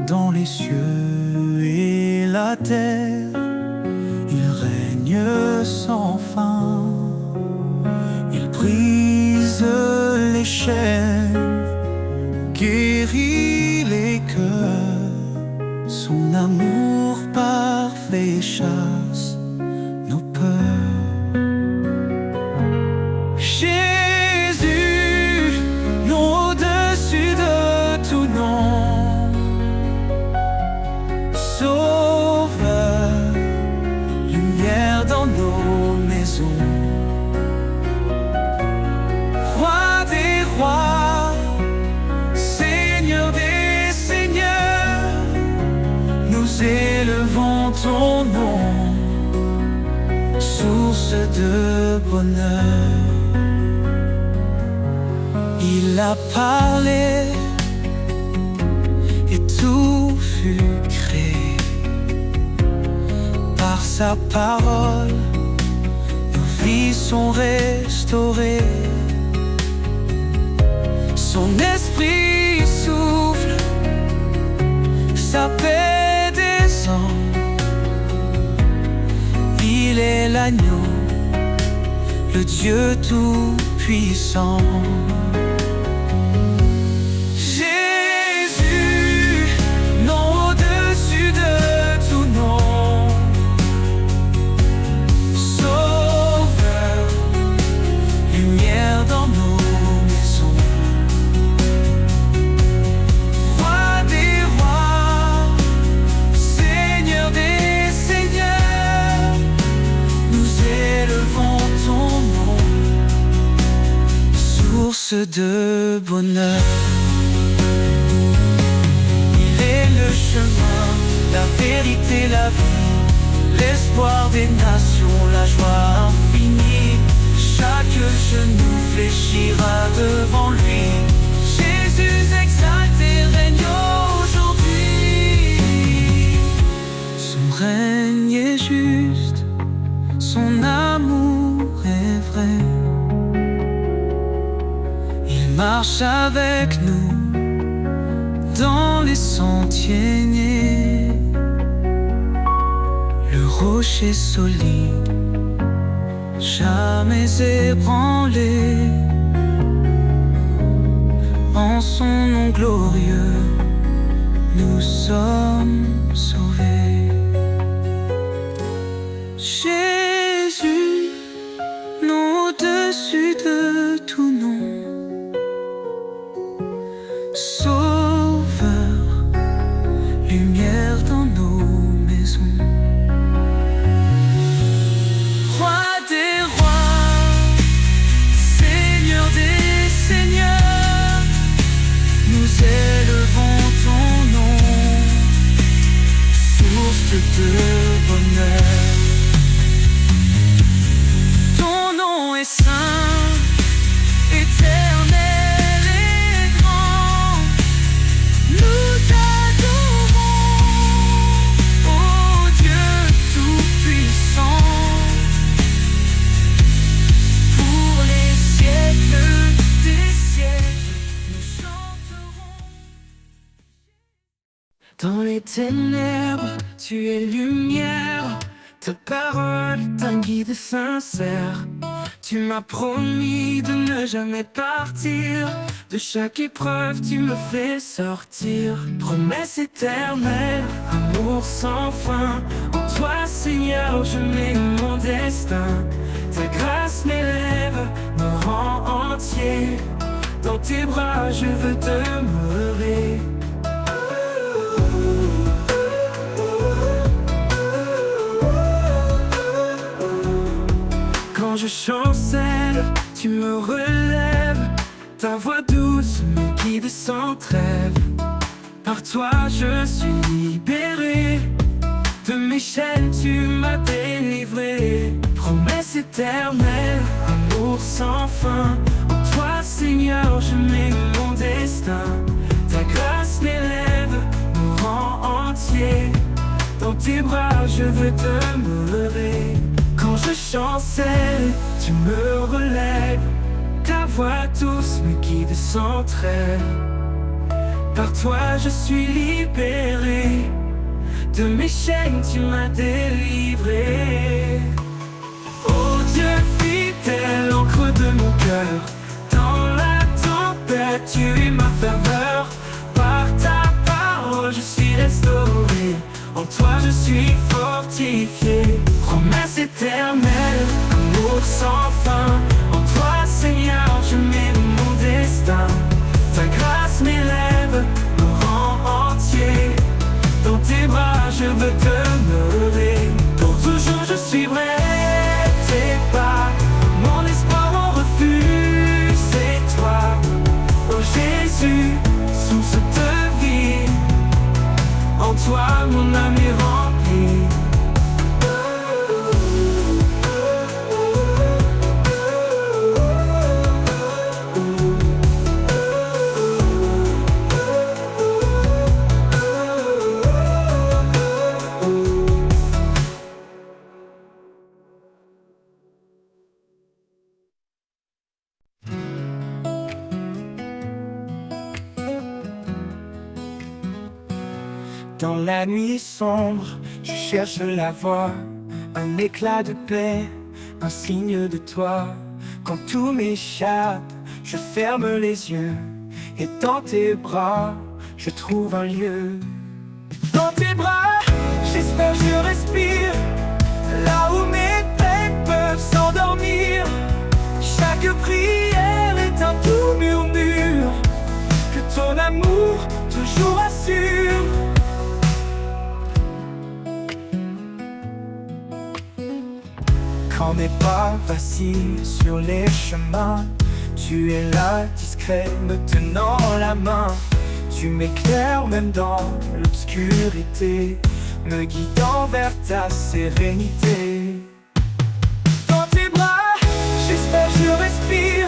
dans les cieux et la terre. Il règne sans fin. Il brise les chaînes, guérit les cœurs. Son amour parfait chasse nos peurs. Jésus, nom au-dessus de tout nom, Sauveur, lumière dans nos maisons, Roi des rois, Seigneur des seigneurs, nous élevons ton nom, source de bonheur. Il a parlé et tout fut créé. Par sa parole, nos vies sont restaurées. Son esprit souffle, sa paix descend. Il est l'agneau, le Dieu tout-puissant. Jésus, nom au-dessus de tout nom, Sauveur, lumière dans nos maisons, Roi des rois, Seigneur des seigneurs, nous élevons ton nom, source de bonheur. Il est le chemin, la vérité, la vie, l'espoir des nations, la joie infinie. Chaque genou fléchira devant lui. Jésus exalté règne aujourd'hui. Son règne est juste, son amour est vrai. Il marche avec nous dans les sentiers nés. Le rocher solide, jamais ébranlé. En son nom glorieux, nous sommes sauvés. Jésus, nom au-dessus de tout nom, Sauveur, lumière dans nos maisons, Roi des rois, Seigneur des seigneurs, nous élevons ton nom, source de bonheur. Ton nom est saint, éternel et grand. Nous t'adorons, ô Dieu tout-puissant. Pour les siècles des siècles, nous chanterons. Dans les ténèbres, tu es lumière. Ta parole est un guide sincère. Tu m'as promis de ne jamais partir. De chaque épreuve, tu me fais sortir. Promesse éternelle, amour sans fin. En toi, Seigneur, je mets mon destin. Ta grâce m'élève, me rend entier. Dans tes bras, je veux demeurer. Quand je chancelle, tu me relèves. Ta voix douce me guide sans trêve. Par toi je suis libéré. De mes chaînes tu m'as délivré. Promesse éternelle, amour sans fin. En toi Seigneur je mets mon destin. Ta grâce m'élève, me rend entier. Dans tes bras je veux demeurer. Quand je chancelle, tu me relèves. Ta voix douce me guide sans trêve. Par toi je suis libéré, de mes chaînes tu m'as délivré. Oh Dieu fidèle, encre de mon cœur, dans la tempête tu es ma ferveur. Par ta parole je suis restauré, en toi je suis fortifié. Promesse éternelle, amour sans fin, en toi Seigneur je mets mon destin. Ta grâce m'élève, me rend entier, dans tes bras je veux demeurer. Pour toujours je suivrai tes pas, mon espoir, mon refuge, c'est toi. Oh Jésus, source de vie, en toi mon âme est remplie. Dans la nuit sombre, je cherche la voie, un éclat de paix, un signe de toi. Quand tout m'échappe, je ferme les yeux, et dans tes bras, je trouve un lieu. Dans tes bras, j'espère, je respire, là où mes peines peuvent s'endormir. Chaque prière est un doux murmure, que ton amour toujours assure. Quand mes pas vacillent sur les chemins, tu es là, discret, me tenant la main. Tu m'éclaires même dans l'obscurité, me guidant vers ta sérénité. Dans tes bras, j'espère, je respire,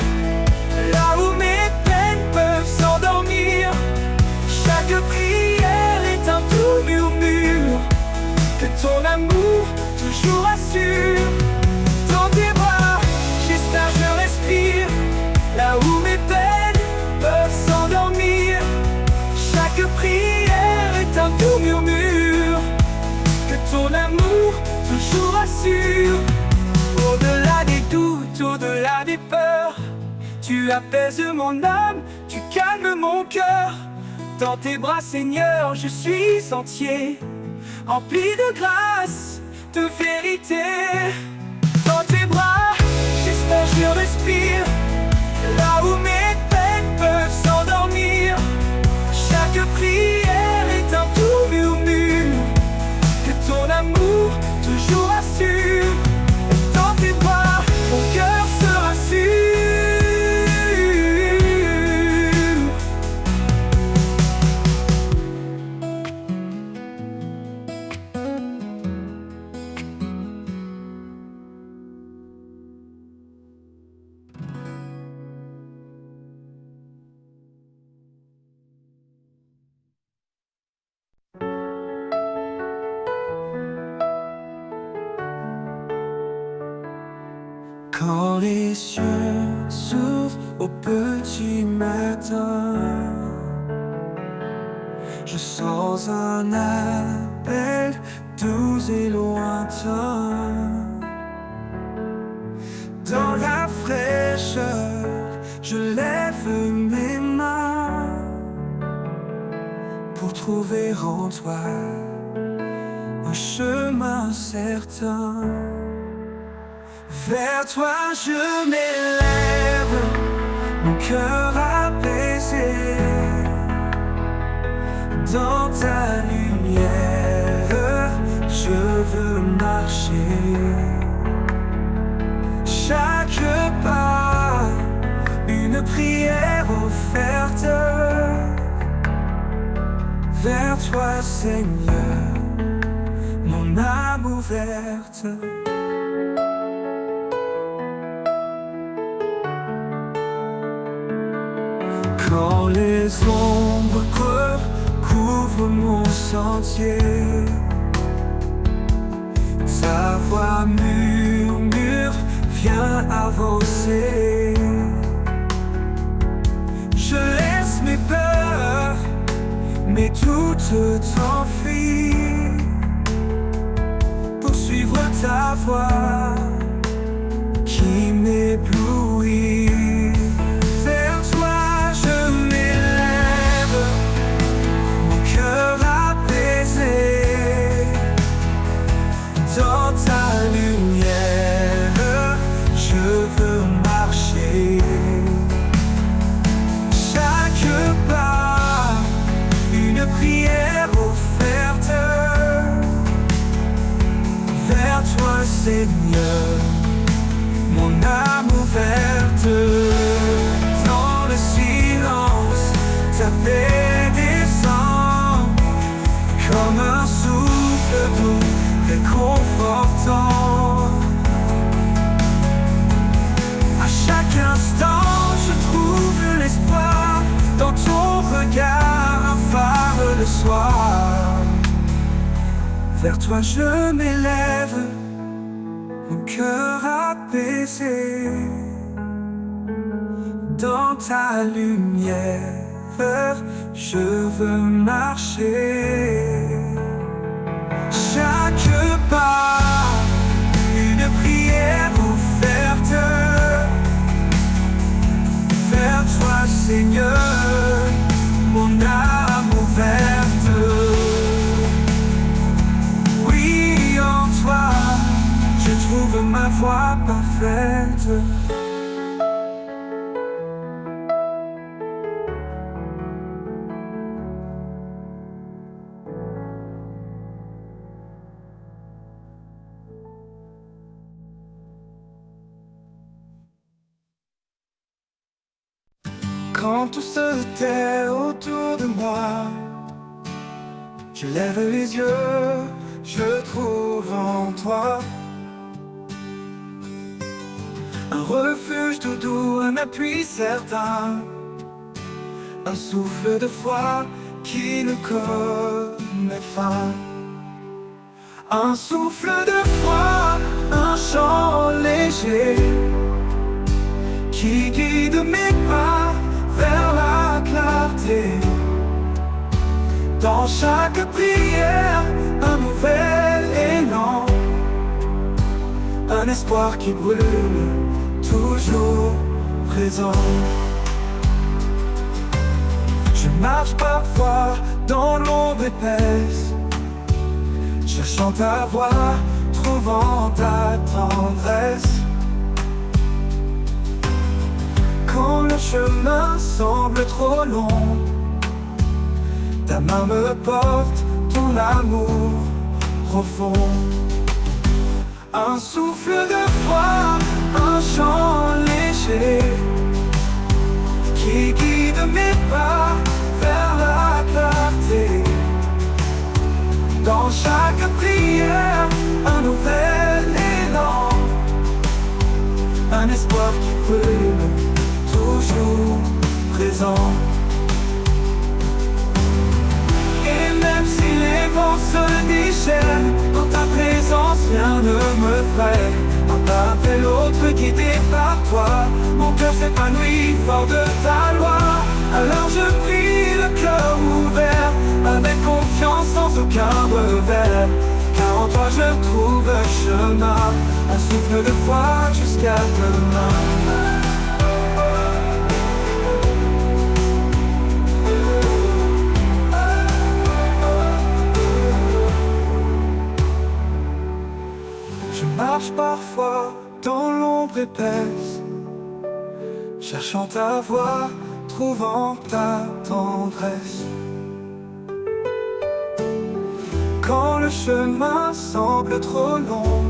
là où mes peines peuvent s'endormir. Chaque prière est un doux murmure, que ton amour toujours assure. Dans tes bras, j'espère, je respire, là où mes peines peuvent s'endormir. Chaque prière est un doux murmure, que ton amour toujours assure. Au-delà des doutes, au-delà des peurs, tu apaises mon âme, tu calmes mon cœur. Dans tes bras, Seigneur, je suis entier, empli de grâce, de vérité. Dans tes bras, j'espère, je respire, là où mes peines peuvent s'endormir. Chaque prière est un doux murmure, que ton amour toujours assure. Dans tes bras, mon cœur se rassure. Quand les cieux s'ouvrent au petit matin, je sens un appel doux et lointain. Dans la fraîcheur, je lève mes mains pour trouver en toi un chemin certain. Vers toi je m'élève, mon cœur apaisé. Dans ta lumière, je veux marcher. Chaque pas, une prière offerte. Vers toi, Seigneur, mon âme ouverte. Quand les ombres couvrent mon sentier, ta voix murmure, viens avancer. Je laisse mes peurs mais tout t'enfuit pour suivre ta voix qui m'éblouit. Vers toi je m'élève, mon cœur apaisé. Dans ta lumière, je veux marcher. Chaque pas, une prière offerte. Vers toi, Seigneur, mon âme ouverte. Dans le silence, ta paix descend comme un souffle doux, réconfortant. À chaque instant, je trouve l'espoir dans ton regard, un phare le soir. Vers toi je m'élève, mon cœur apaisé. Dans ta lumière, je veux marcher. Chaque pas, une prière offerte. Vers toi, Seigneur, mon âme ouverte. Oui, en toi, je trouve ma voie parfaite. Quand tout se tait autour de moi, je lève les yeux, je trouve en toi un refuge tout doux, un appui certain, un souffle de foi qui ne connaît fin. Un souffle de foi, un chant léger qui guide mes pas vers la clarté. Dans chaque prière, un nouvel élan, un espoir qui brûle, toujours présent. Je marche parfois dans l'ombre épaisse, cherchant ta voix, trouvant ta tendresse. Quand le chemin semble trop long, ta main me porte, ton amour profond. Un souffle de foi, un chant léger qui guide mes pas vers la clarté. Dans chaque prière, un nouvel élan, un espoir qui brûle, toujours présent. Et même si les vents se déchaînent, dans ta présence rien ne me freine. Un pas après l'autre guidé par toi, mon cœur s'épanouit fort de ta loi. Alors je prie le cœur ouvert, avec confiance sans aucun revers. Car en toi je trouve un chemin, un souffle de foi jusqu'à demain. Je marche parfois dans l'ombre épaisse, cherchant ta voix, trouvant ta tendresse. Quand le chemin semble trop long,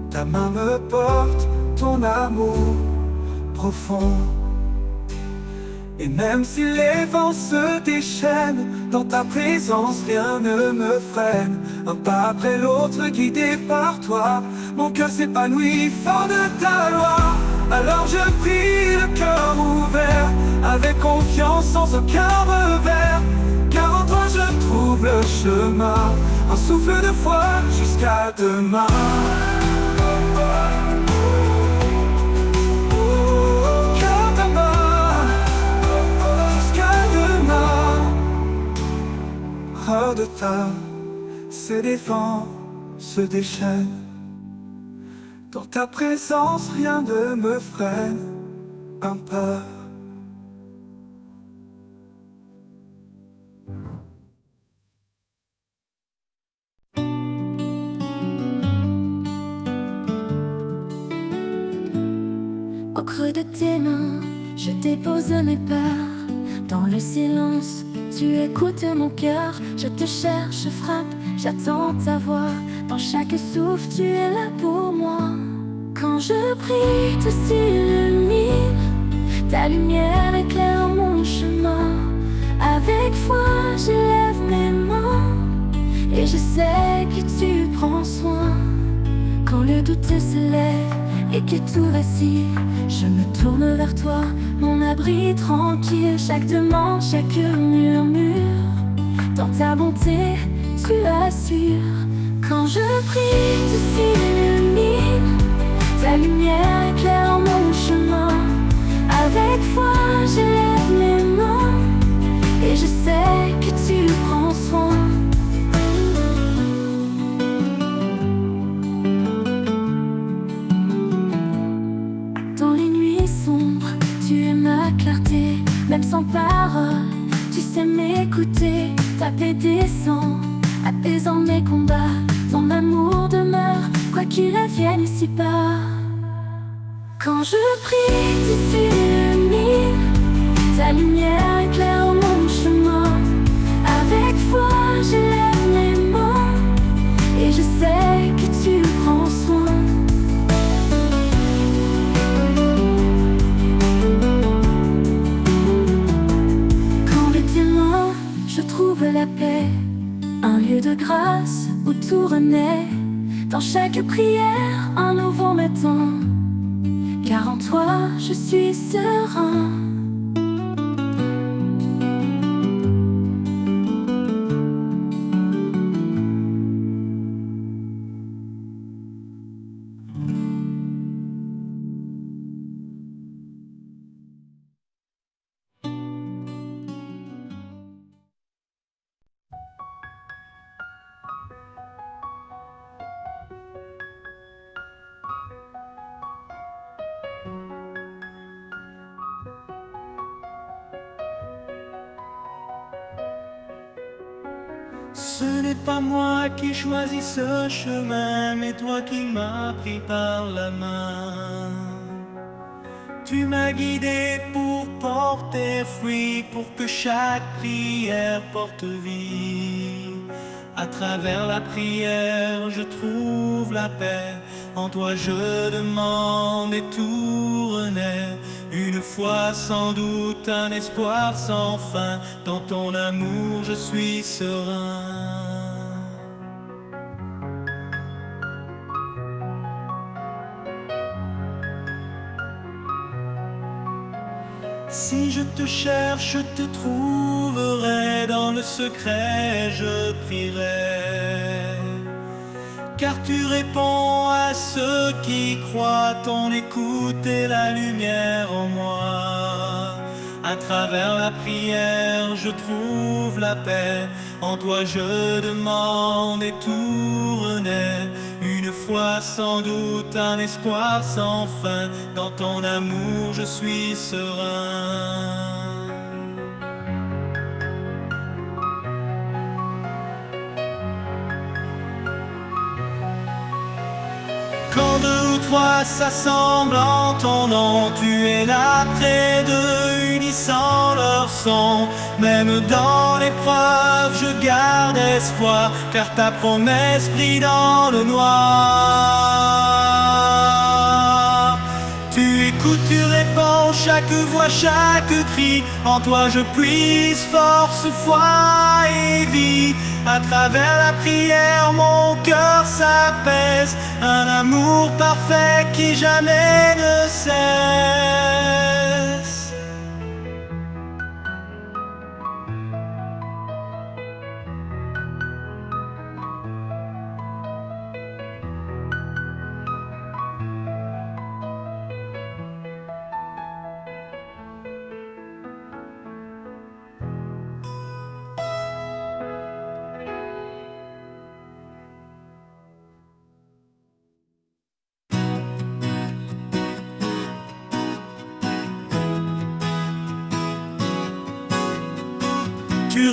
ta main me porte, ton amour profond. Et même si les vents se déchaînent, dans ta présence rien ne me freine. Un pas après l'autre guidé par toi, mon cœur s'épanouit fort de ta loi. Alors je prie le cœur ouvert, avec confiance sans aucun revers. Car en toi je trouve le chemin, un souffle de foi jusqu'à demain. Car demain, jusqu'à demain. hors de ta, se défend, se déchaîne. Dans ta présence, rien ne me freine un pas. Au creux de tes mains, je dépose mes peurs. Dans le silence, tu écoutes mon cœur. Je te cherche, je frappe, j'attends ta voix. Dans chaque souffle, tu es là pour moi. Quand je prie, tout s'illumine. Ta lumière éclaire mon chemin. Avec foi, j'élève mes mains. Et je sais que tu prends soin. Quand le doute se lève et que tout vacille, je me tourne vers toi, mon abri tranquille. Chaque demande, chaque murmure, dans ta bonté, tu assures. Quand je prie, tout s'illumine. Ta lumière éclaire mon chemin. Avec foi, j'élève mes mains. Et je sais que tu prends soin. Dans les nuits sombres, tu es ma clarté. Même sans parole, tu sais m'écouter. Ta paix descend, apaisant mes combats. Ton amour demeure, quoi qu'il advienne ici-bas. Quand je prie, tu s'illumines. Ta lumière éclaire mon chemin. Avec foi, j'élève mes mains. Et je sais que tu prends soin. Quand le témoin, je trouve la paix. Un lieu de grâce où tout renaît. Dans chaque prière, un nouveau matin. Car en toi, je suis serein. Ce n'est pas moi qui choisis ce chemin, mais toi qui m'as pris par la main. Tu m'as guidé pour porter fruit, pour que chaque prière porte vie. À travers la prière, je trouve la paix. En toi je demande et tout renaît. Une foi sans doute, un espoir sans fin. Dans ton amour je suis serein. Si je te cherche, je te trouverai. Dans le secret, je prierai. Car tu réponds à ceux qui croient. Ton écoute est la lumière en moi. À travers la prière, je trouve la paix. En toi je demande et tout renaît. Une foi sans doute, un espoir sans fin. Dans ton amour je suis serein. Quand deux ou trois s'assemblent en ton nom, tu es là près d'eux, unissant leur son. Même dans l'épreuve, je garde espoir, car ta promesse brille dans le noir. Tu écoutes, tu réponds, chaque voix, chaque cri. En toi je puise force, foi et vie. À travers la prière, mon cœur s'apaise. Un amour parfait qui jamais ne cesse.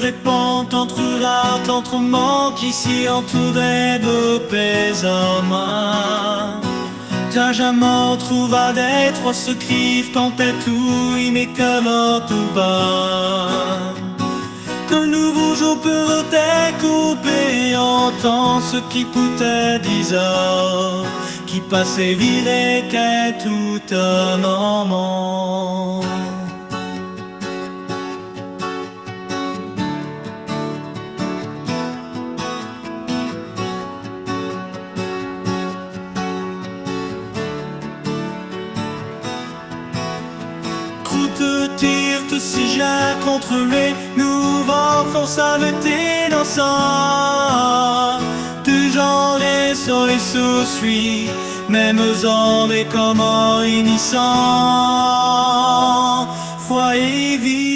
répands ton trurat, ton manque qu'ici entouré de paix en main. Ta jamais trouva d'être ce crif quand t'es tout inécalement tout bas. Que nouveau jour peut découper en temps ce qui coûtait 10 heures, qui passait vide et qu'est tout un moment. Te tire, te siège contre les nouveaux forces avec tes dansants. Du genre les sons et sous-suit, même en et comment innocent. Foi et vie.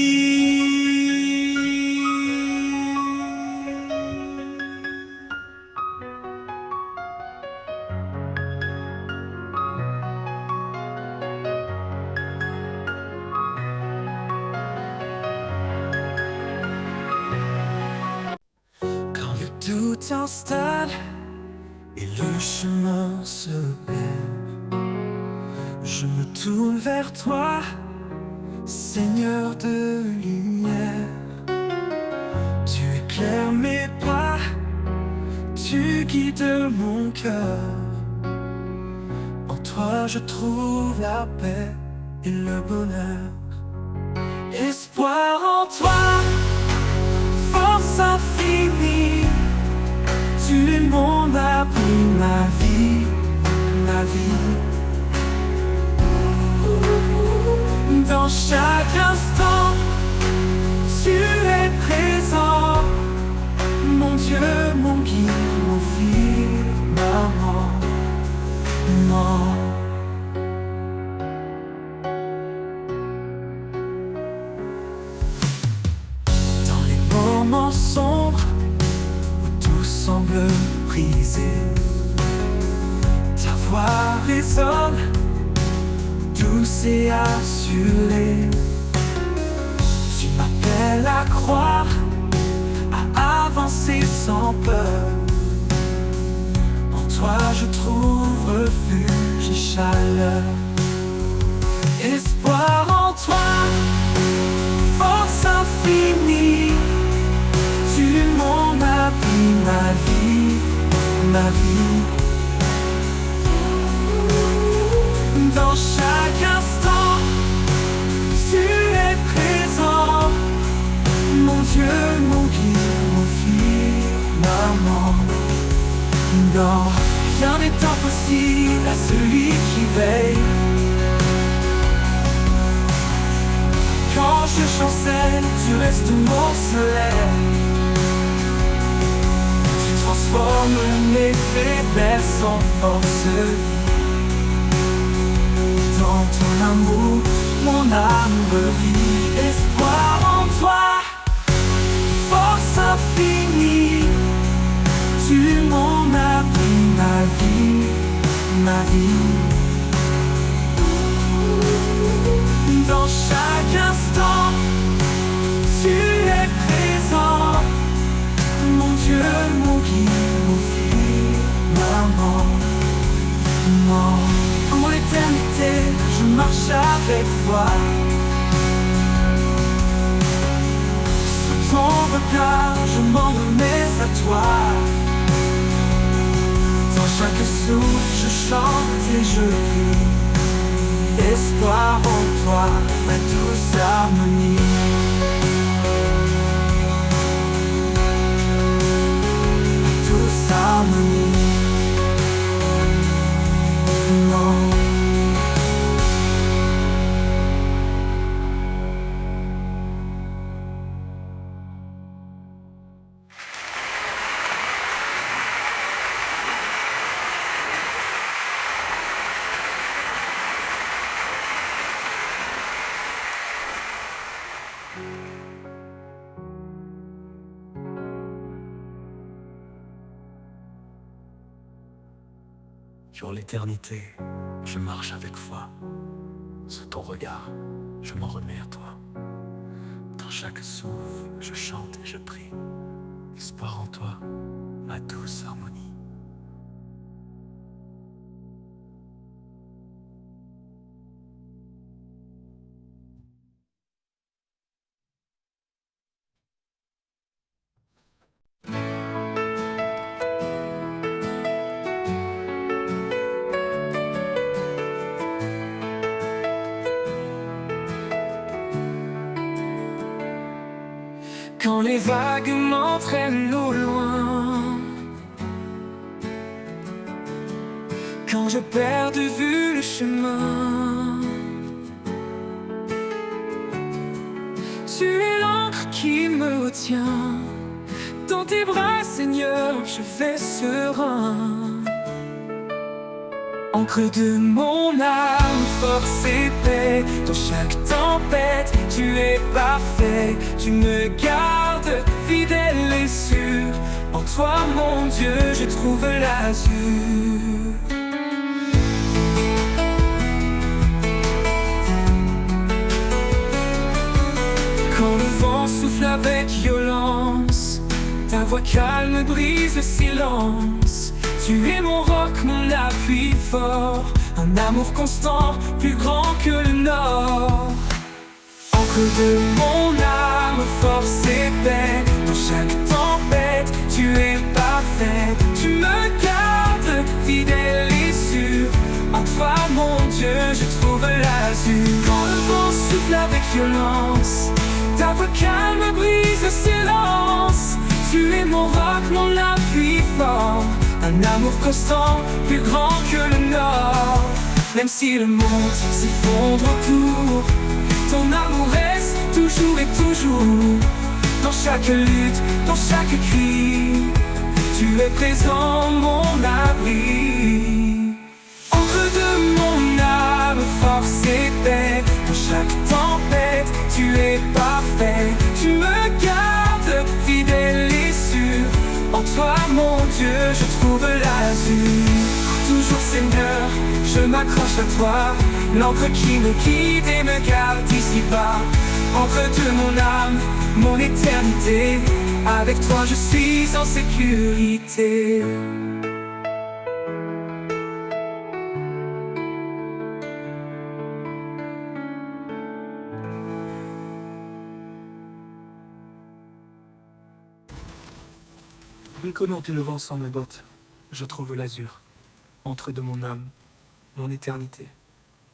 Tout s'installe et le chemin se perd. Je me tourne vers toi, Seigneur de lumière. Tu éclaires mes pas, tu guides mon cœur. En toi je trouve la paix et le bonheur. Espoir en toi, force infinie. Tu es mon abri, ma vie, ma vie. Dans chaque instant, tu es présent. Mon Dieu, mon guide, mon firmament. Non. Dans les moments sombres, semble brisé, ta voix résonne, douce et assurée. Tu m'appelles à croire, à avancer sans peur. En toi je trouve refuge et chaleur. Espoir en toi, force infinie. Tu es mon abri, ma vie, ma vie. Dans chaque instant, tu es présent. Mon Dieu, mon guide, mon firmament. Non, rien n'est impossible à celui qui veille. Quand je chancelle, tu restes mon soleil. Transforme mes faiblesses en force. Dans ton amour, mon âme revit. Espoir en toi, force infinie. Tu es mon abri, ma vie, ma vie. Dans chaque instant, tu es présent. Mon Dieu, mon guide, mon firmament. Non, pour l'éternité, je marche avec toi. Sous ton regard, je m'en remets à toi. Dans chaque souffle, je chante et je vis. Espoir en toi, ma douce harmonie. Harmonie. Non. Sur l'éternité, je marche avec foi. Sous ton regard, je m'en remets à toi. Dans chaque souffle, je chante et je prie. Espoir en toi, ma douce harmonie. Quand les vagues m'entraînent au loin, quand je perds de vue le chemin, tu es l'encre qui me retient. Dans tes bras, Seigneur, je vais serein. Encre de mon âme, force et paix. Dans chaque tempête, tu es parfait. Tu me gardes fidèle et sûr. En toi, mon Dieu, je trouve l'azur. Quand le vent souffle avec violence, ta voix calme brise le silence. Tu es mon roc, mon appui fort, un amour constant, plus grand que le nord. Encre de mon âme, force et paix. Dans chaque tempête, tu es parfait. Tu me gardes fidèle et sûr. En toi, mon Dieu, je trouve l'azur. Quand le vent souffle avec violence, ta voix calme brise le silence. Tu es mon roc, mon appui fort, un amour constant, plus grand que le nord. Même si le monde s'effondre autour, ton amour reste toujours et toujours. Dans chaque lutte, dans chaque cri, tu es présent, mon abri. Encre de mon âme, force et paix. Dans chaque tempête, tu es parfait. Tu me gardes fidèle et sûr. En toi, mon Dieu, je trouve l'azur. Toujours, Seigneur, je m'accroche à toi. L'encre qui me guide et me garde ici-bas. Encre de mon âme, mon éternité. Avec toi, je suis en sécurité. Oui, comment le vent sans mes bottes, je trouve l'azur. Encre de mon âme, mon éternité.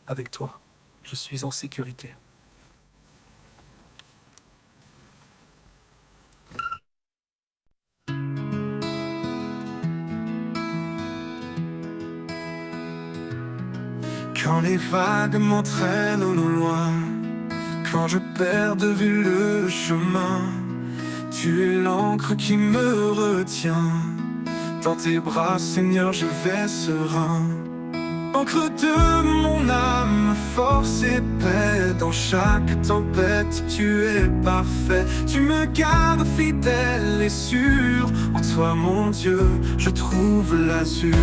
Avec toi, je suis en sécurité. Quand les vagues m'entraînent au loin, quand je perds de vue le chemin, tu es l'encre qui me retient. Dans tes bras, Seigneur, je vais serein. Encre de mon âme, force et paix. Dans chaque tempête, tu es parfait. Tu me gardes fidèle et sûr. En toi, mon Dieu, je trouve l'azur.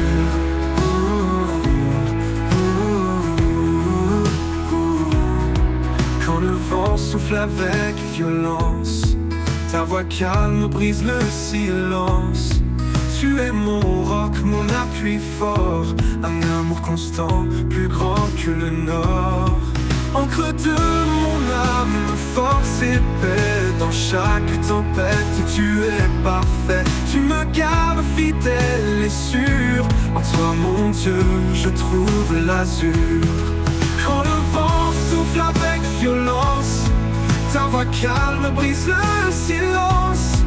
Quand le vent souffle avec violence, ta voix calme brise le silence. Tu es mon roc, mon appui fort, un amour constant, plus grand que le nord. Encre de mon âme, force et paix. Dans chaque tempête, tu es parfait. Tu me gardes fidèle et sûr. En toi, mon Dieu, je trouve l'azur. Quand le vent souffle avec violence, ta voix calme brise le silence.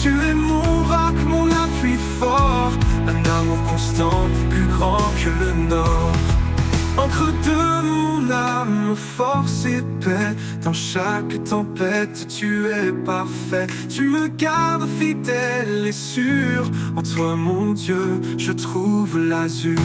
Tu es mon roc, mon appui fort, un amour constant, plus grand que le nord. Encre de mon âme, force et paix. Dans chaque tempête, tu es parfait. Tu me gardes fidèle et sûr. En toi, mon Dieu, je trouve l'azur.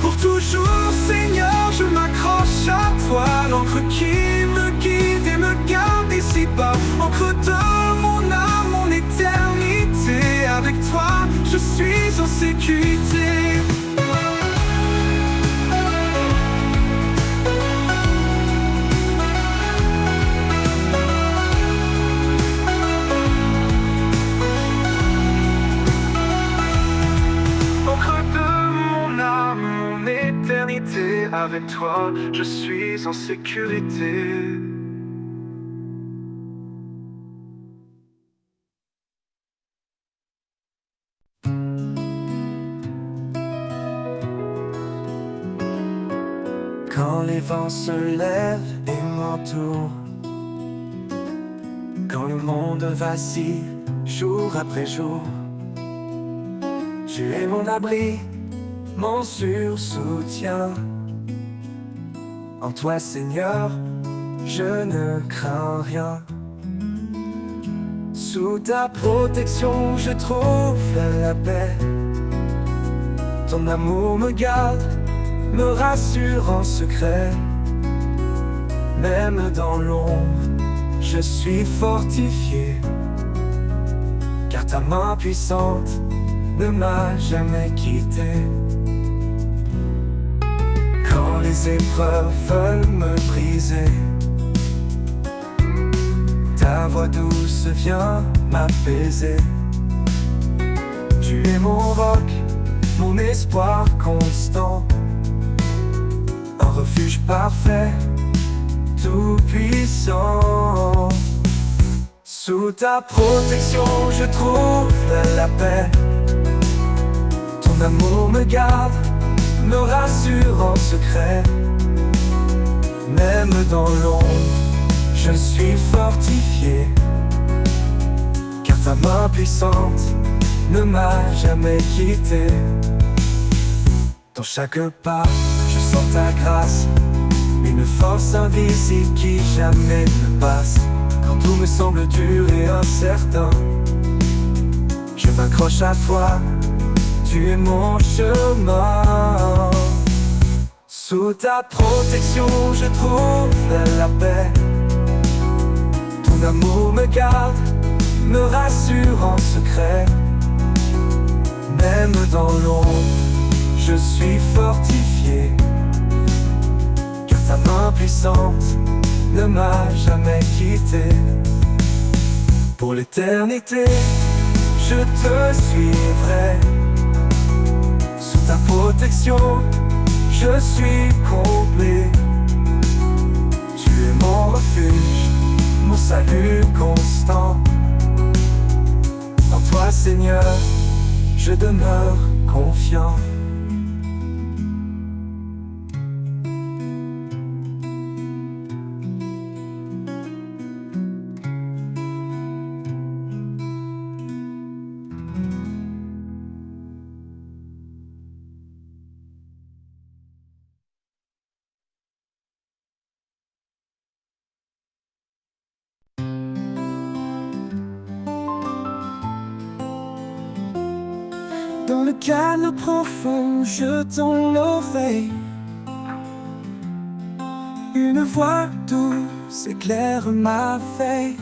Pour toujours, Seigneur, je m'accroche à toi. L'encre qui me guide et me garde ici-bas. Encre de mon âme, mon éternité. Avec toi, je suis en sécurité. avec toi, je suis en sécurité. Quand les vents se lèvent et m'entourent, quand le monde vacille jour après jour, tu es mon abri, mon sûr soutien. En toi, Seigneur, je ne crains rien. Sous ta protection, je trouve la paix. Ton amour me garde, me rassure en secret. Même dans l'ombre, je suis fortifié, car ta main puissante ne m'a jamais quitté. Quand les épreuves veulent me briser, ta voix douce vient m'apaiser. Tu es mon roc, mon espoir constant, un refuge parfait, tout puissant. Sous ta protection, je trouve la paix. Ton amour me garde, me rassure en secret. Même dans l'ombre, je suis fortifié, car ta main puissante ne m'a jamais quitté. Dans chaque pas, je sens ta grâce, une force invisible qui jamais ne passe. Quand tout me semble dur et incertain, je m'accroche à toi, tu es mon chemin. Sous ta protection, je trouve la paix. Ton amour me garde, me rassure en secret. Même dans l'ombre, je suis fortifié, car ta main puissante ne m'a jamais quitté. Pour l'éternité, je te suivrai. Sous ta protection, je suis comblé. Tu es mon refuge, mon salut constant. En toi, Seigneur, je demeure confiant. Dans le calme profond, je tends l'oreille. Une voix douce éclaire ma veille.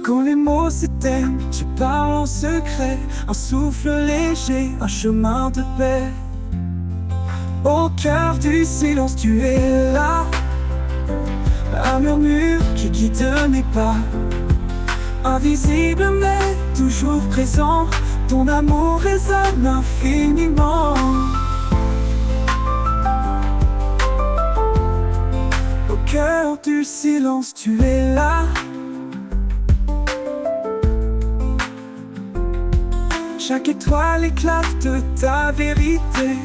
Quand les mots s'éteignent, tu parles en secret. Un souffle léger, un chemin de paix. Au cœur du silence, tu es là. Un murmure qui guide mes pas. Invisible mais toujours présent, ton amour résonne infiniment. Au cœur du silence, tu es là. Chaque étoile éclate de ta vérité.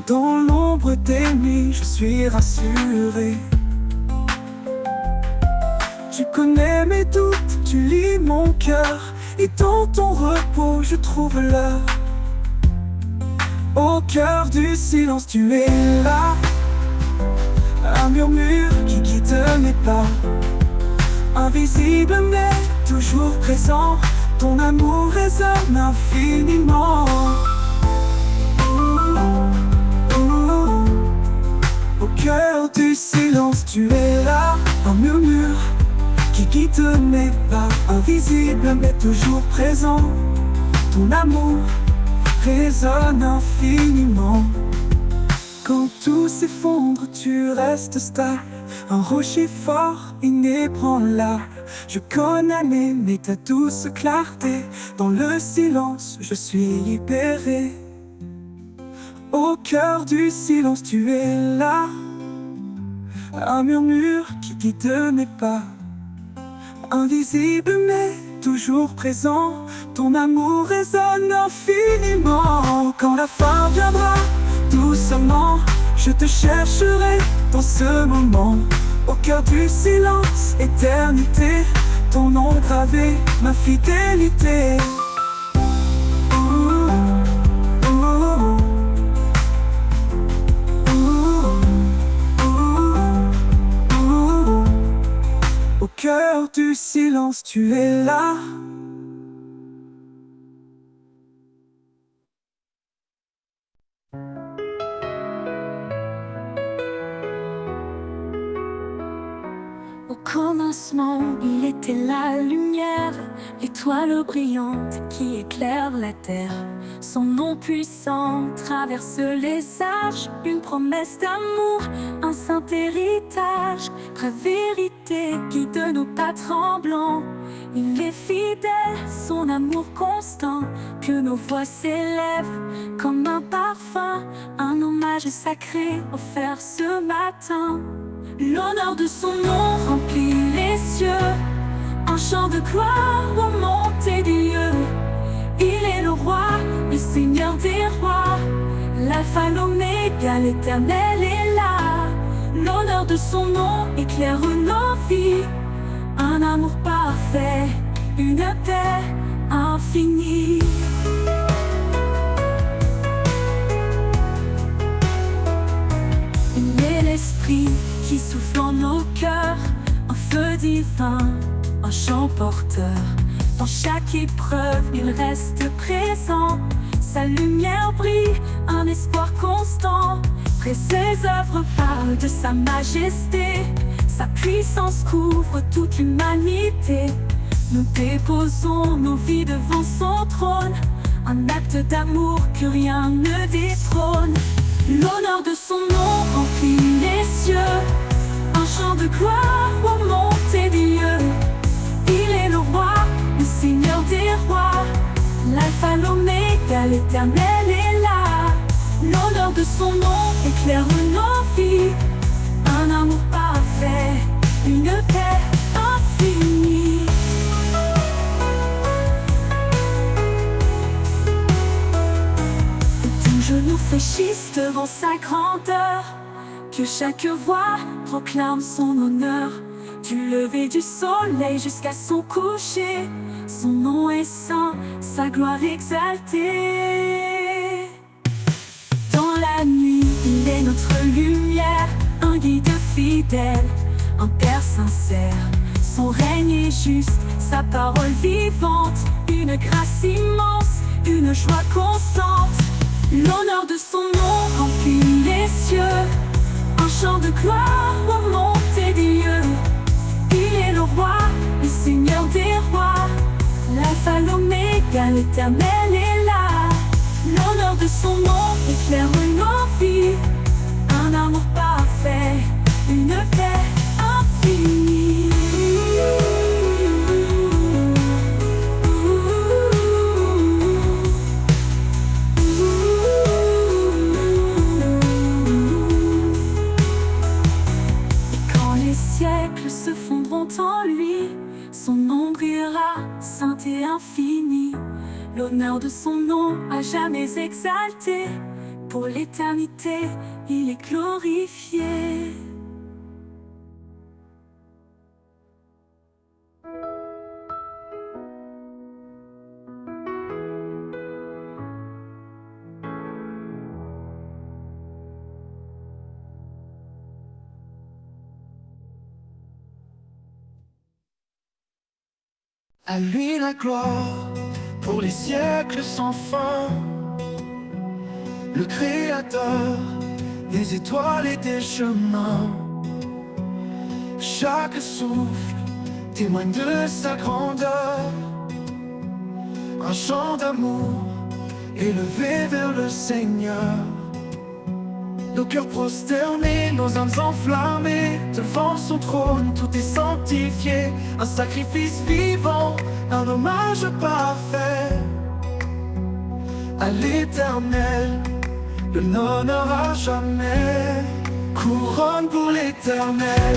Dans l'ombre des nuits, je suis rassuré. Tu connais mes doutes, tu lis mon cœur, et dans ton repos je trouve l'heure. Au cœur du silence, tu es là. Un murmure qui guide mes pas. Invisible mais toujours présent, ton amour résonne infiniment. Au cœur du silence, tu es là. Un murmure qui guide mes pas, invisible mais toujours présent. Ton amour résonne infiniment. Quand tout s'effondre, tu restes stable. un rocher fort, inébranlable. Je connais ta douce clarté. Dans le silence, je suis libéré. Au cœur du silence, tu es là. Un murmure qui guide mes pas. Invisible mais toujours présent, ton amour résonne infiniment. Quand la fin viendra, doucement, je te chercherai dans ce moment. Au cœur du silence, éternité, ton nom gravé, ma fidélité. Au cœur du silence, tu es là. Au commencement, il était la lumière, l'étoile brillante qui éclaire la terre. Son nom puissant traverse les âges, une promesse d'amour, un saint héritage, vraie vérité guide nos pas tremblants. Il est fidèle, son amour constant, que nos voix s'élèvent comme un parfum, un hommage sacré offert ce matin. L'honneur de son nom remplit les cieux, un chant de gloire aux montées des lieux. Il est le roi, le seigneur des rois, l'alpha, l'oméga, l'éternel est là. L'honneur de son nom éclaire nos vies, un amour parfait, une paix infinie. Il est l'esprit qui souffle en nos cœurs, un feu divin, un chant porteur. Dans chaque épreuve, il reste présent. Sa lumière brille, un espoir constant. Près ses œuvres parlent de sa majesté. Sa puissance couvre toute l'humanité. Nous déposons nos vies devant son trône, un acte d'amour que rien ne détrône. L'honneur de son nom remplit les cieux, un chant de gloire aux montées des lieux. Il est le roi, le seigneur des rois, l'alpha, l'oméga, l'éternel est là. L'honneur de son nom éclaire nos vies, un amour parfait, une paix infinie. Tout genou fléchisse devant sa grandeur, que chaque voix proclame son honneur. Du lever du soleil jusqu'à son coucher, son nom est saint, sa gloire exaltée. Dans la nuit, il est notre lumière, un guide fidèle, un père sincère. Son règne est juste, sa parole vivante, une grâce immense, une joie constante. L'honneur de son nom remplit les cieux, un chant de gloire aux montées des lieux. Il est le roi, le seigneur des rois, l'alpha, l'oméga, l'éternel est là. L'honneur de son nom éclaire nos vies, un amour parfait, une paix infinie. Et quand les siècles se fondront en lui, son nom brillera, saint et infini. L'honneur de son nom à jamais exalté, pour l'éternité, il est glorifié. À lui la gloire pour les siècles sans fin. Le Créateur des étoiles et des chemins. Chaque souffle témoigne de sa grandeur. Un chant d'amour élevé vers le Seigneur. Nos cœurs prosternés, nos âmes enflammées, devant son trône, tout est sanctifié. Un sacrifice vivant, un hommage parfait à l'Éternel, de l'honneur à jamais. Couronne pour l'Éternel,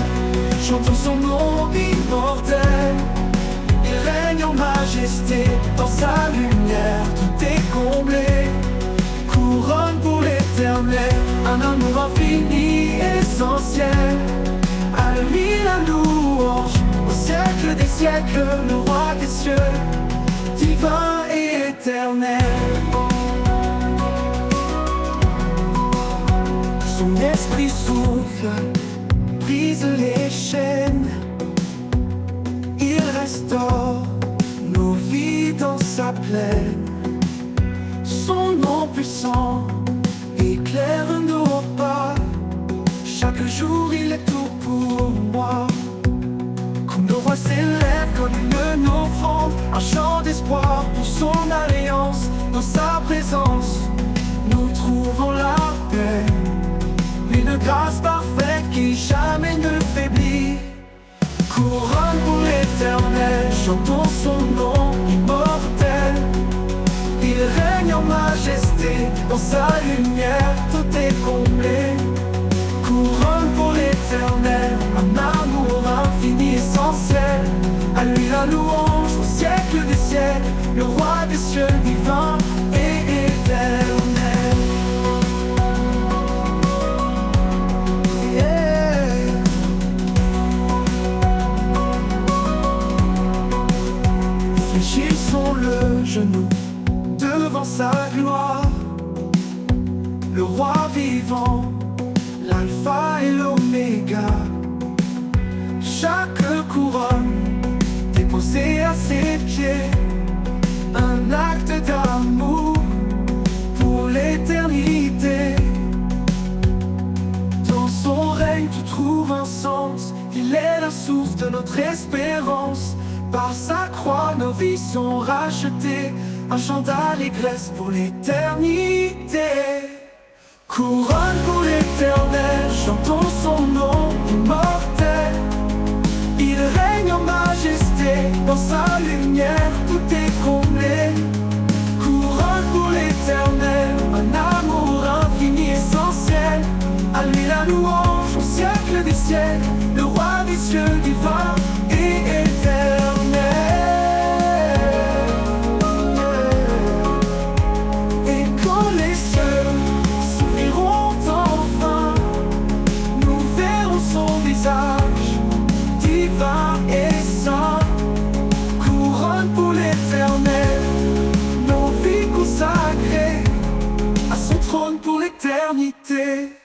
chantons son nom immortel. Il règne en majesté, dans sa lumière, tout est comblé. Couronne pour l'Éternel, un amour infini, essentiel. À lui la louange, au siècle des siècles, le roi des cieux, divin et éternel. Son esprit souffle, brise les chaînes. Il restaure nos vies dans sa plaine. Son nom puissant éclaire nos pas. Chaque jour il est tout pour moi. Comme nos voix s'élèvent comme une offrande, un chant d'espoir pour son alliance. Dans sa présence, nous trouvons la paix, une grâce parfaite qui jamais ne faiblit. Couronne pour l'Éternel, chantons son nom immortel. Il règne en majesté, dans sa lumière, tout est comblé. Couronne pour l'Éternel, un amour infini, essentiel. À lui la louange, au siècle des siècles, le roi des cieux, divin et éternel. Fléchis sont le genou devant sa gloire, le roi vivant, l'alpha et l'oméga. Chaque couronne déposée à ses pieds, un acte d'amour pour l'éternité. Dans son règne tout trouve un sens, il est la source de notre espérance. Par sa croix nos vies sont rachetées, un chant d'allégresse pour l'éternité. Couronne pour l'Éternel, chantons son nom immortel. Il règne en majesté, dans sa lumière tout est comblé. Couronne pour l'Éternel, un amour infini, essentiel. À lui la louange, au siècle des siècles, le roi des cieux, divin et éternel. Et quand les cieux s'ouvriront enfin, nous verrons son visage divin et saint. Couronne pour l'Éternel, nos vies consacrées à son trône pour l'éternité.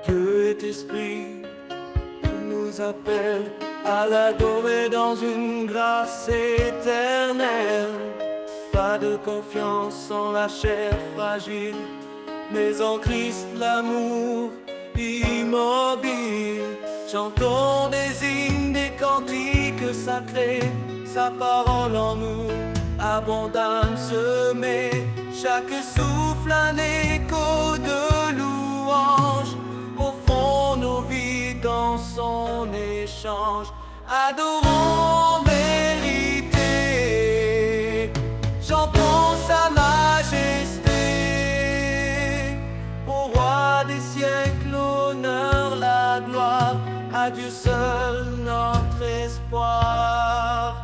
Dieu est esprit, il nous appelle à l'adorer dans une grâce éternelle. Pas de confiance en la chair fragile, mais en Christ l'amour immobile. Chantons des hymnes, des cantiques sacrés, sa parole en nous abondamment semée. Chaque souffle un écho de louange, offrons nos vies dans son échange. Adorons vérité, chantons sa majesté. Au roi des siècles, l'honneur, la gloire, à Dieu seul notre espoir.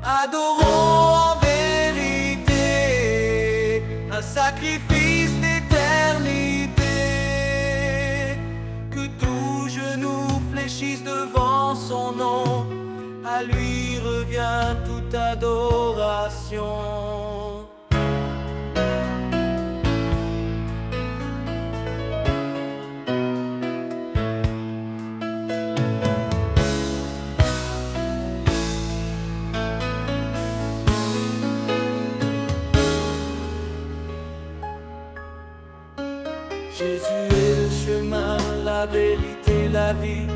Adorons en vérité, un sacrifice d'éternité. Que tout genou fléchisse devant son nom, à lui revient toute adoration. Jésus est le chemin, la vérité, la vie.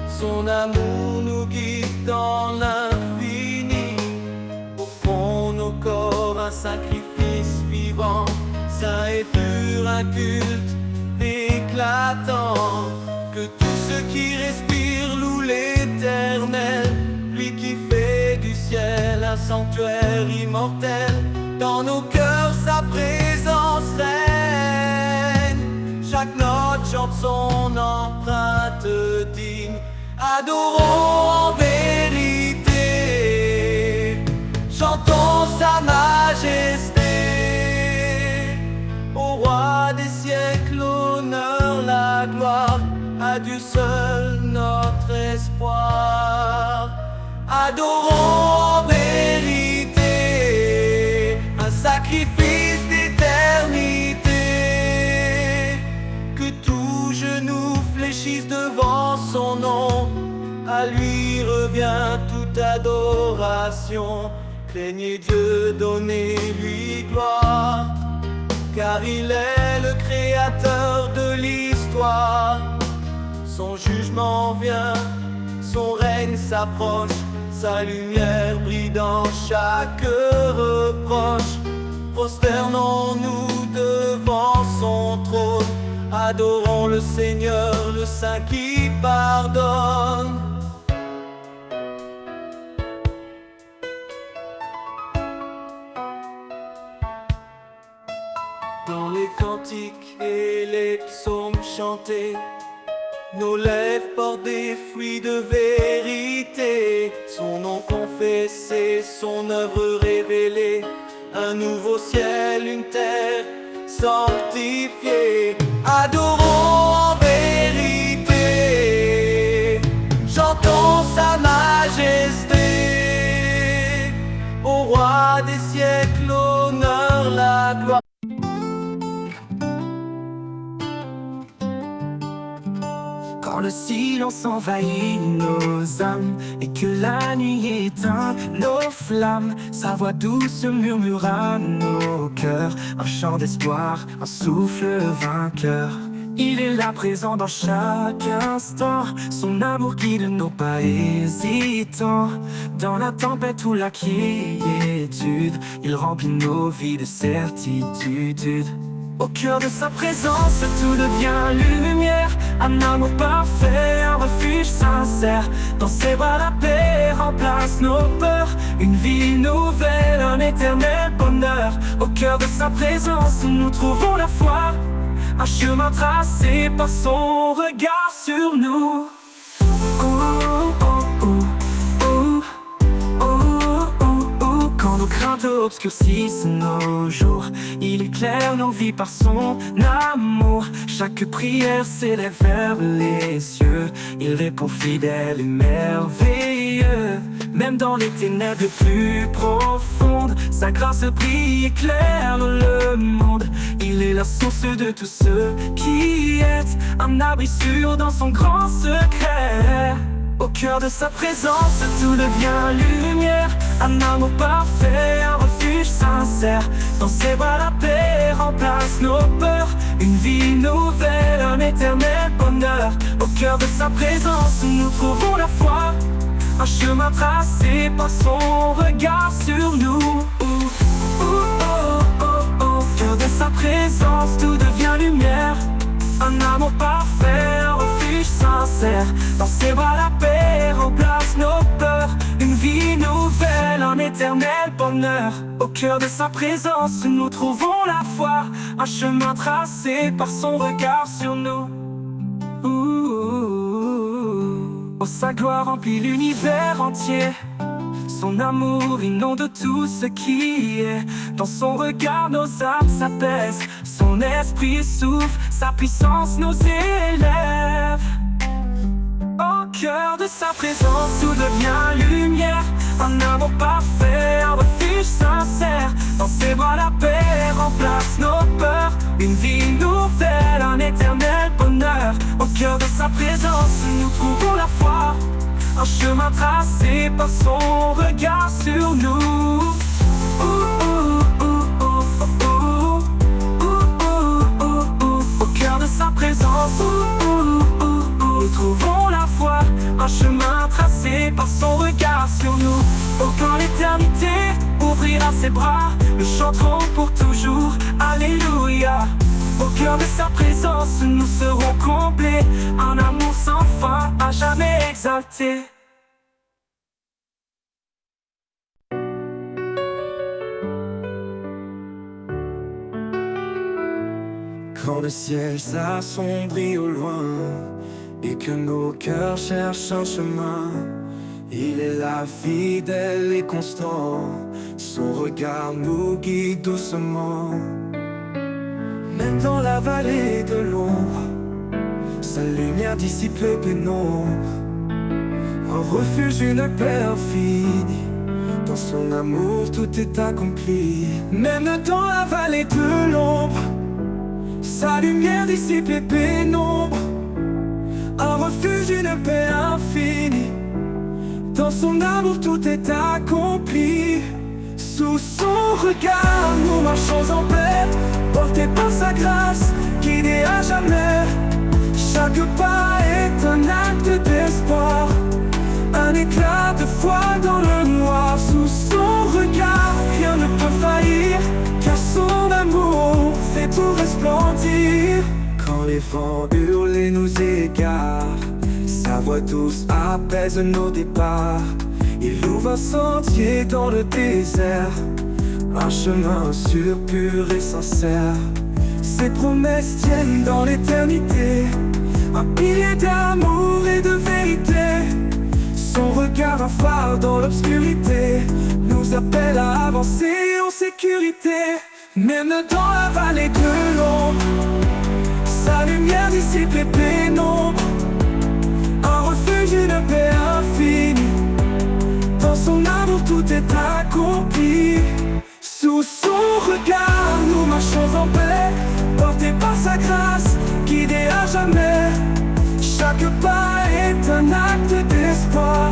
Son amour nous guide dans l'infini. Au fond, nos corps, un sacrifice vivant, saint et pur, un culte éclatant. Que tous ceux qui respirent louent l'Éternel, lui qui fait du ciel un sanctuaire immortel. Dans nos cœurs, sa présence règne. Chaque note chante son empreinte digne. Adorons en vérité, chantons sa majesté. Au roi des siècles, l'honneur, la gloire, à Dieu seul notre espoir. Adorons en vérité, un sacrifice d'éternité. Que tout genou fléchisse devant son nom, à lui revient toute adoration. Craignez Dieu, donnez-lui gloire, car il est le créateur de l'histoire. Son jugement vient, son règne s'approche, sa lumière brille dans chaque reproche. Prosternons-nous devant son trône, adorons le Seigneur, le Saint qui pardonne. Dans les cantiques et les psaumes chantés, nos lèvres portent des fruits de vérité. Son nom confessé, son œuvre révélée, un nouveau ciel, une terre sanctifiée. Adorons en vérité, chantons sa majesté. Au roi des siècles, l'honneur, la gloire. Quand le silence envahit nos âmes et que la nuit éteint nos flammes, sa voix douce murmure à nos cœurs, un chant d'espoir, un souffle vainqueur. Il est là présent dans chaque instant, son amour guide nos pas hésitants. Dans la tempête ou la quiétude, il remplit nos vies de certitude. Au cœur de sa présence, tout devient lumière. Un amour parfait, un refuge sincère. Dans ses bras, la paix remplace nos peurs. Une vie nouvelle, un éternel bonheur. Au cœur de sa présence, nous trouvons la foi. Un chemin tracé par son regard sur nous. Quand nos craintes obscurcissent nos jours, il éclaire nos vies par son amour. Chaque prière s'élève vers les cieux, il répond fidèle et merveilleux. Même dans les ténèbres les plus profondes, sa grâce brille, éclaire le monde. Il est la source de tout ce qui est, un abri sûr dans son grand secret. Au cœur de sa présence, tout devient lumière. Un amour parfait, un refuge sincère. Dans ses bras, la paix remplace nos peurs. Une vie nouvelle, un éternel bonheur. Au cœur de sa présence, nous trouvons la foi. Un chemin tracé par son regard sur nous. Au cœur de sa présence, tout devient lumière. Un amour parfait, un refuge sincère. Dans ses bras, la paix remplace nos peurs. Une vie nouvelle, un éternel bonheur. Au cœur de sa présence, nous trouvons la foi. Un chemin tracé par son regard sur nous. Oh, sa gloire remplit l'univers entier. Son amour inonde tout ce qui est. Dans son regard, nos âmes s'apaisent. Son esprit souffle, sa puissance nous élève. Au cœur de sa présence, tout devient lumière. Un amour parfait, un refuge sincère. Dans ses bras, la paix remplace nos peurs. Une vie nouvelle, un éternel bonheur. Au cœur de sa présence, nous trouvons la foi. Un chemin tracé par son regard sur nous. Au cœur de sa ses bras, nous chanterons pour toujours, Alléluia. Au cœur de sa présence, nous serons comblés, un amour sans fin, à jamais exalté. Quand le ciel s'assombrit au loin et que nos cœurs cherchent un chemin, il est là, fidèle et constant. Son regard nous guide doucement. Même dans la vallée de l'ombre, sa lumière dissipe les pénombres. Un refuge, une paix infinie. Dans son amour, tout est accompli. Même dans la vallée de l'ombre, sa lumière dissipe les pénombres. Un refuge, une paix infinie. Dans son amour, tout est accompli. Sous son regard, nous marchons en paix, portés par sa grâce, guidés à jamais. Chaque pas est un acte d'espoir, un éclat de foi dans le noir. Sous son regard, rien ne peut faillir, car son amour fait tout resplendir. Quand les vents hurlent et nous égarent, sa voix douce apaise nos départs. Il ouvre un sentier dans le désert, un chemin sûr, pur et sincère. Ses promesses tiennent dans l'éternité, un pilier d'amour et de vérité. Son regard, un phare dans l'obscurité, nous appelle à avancer en sécurité. Même dans la vallée de l'ombre, sa lumière dissipe les pénombres. Un refuge, une paix infinie. Dans son amour, tout est accompli. Sous son regard, nous marchons en paix, portés par sa grâce, guidés à jamais. Chaque pas est un acte d'espoir,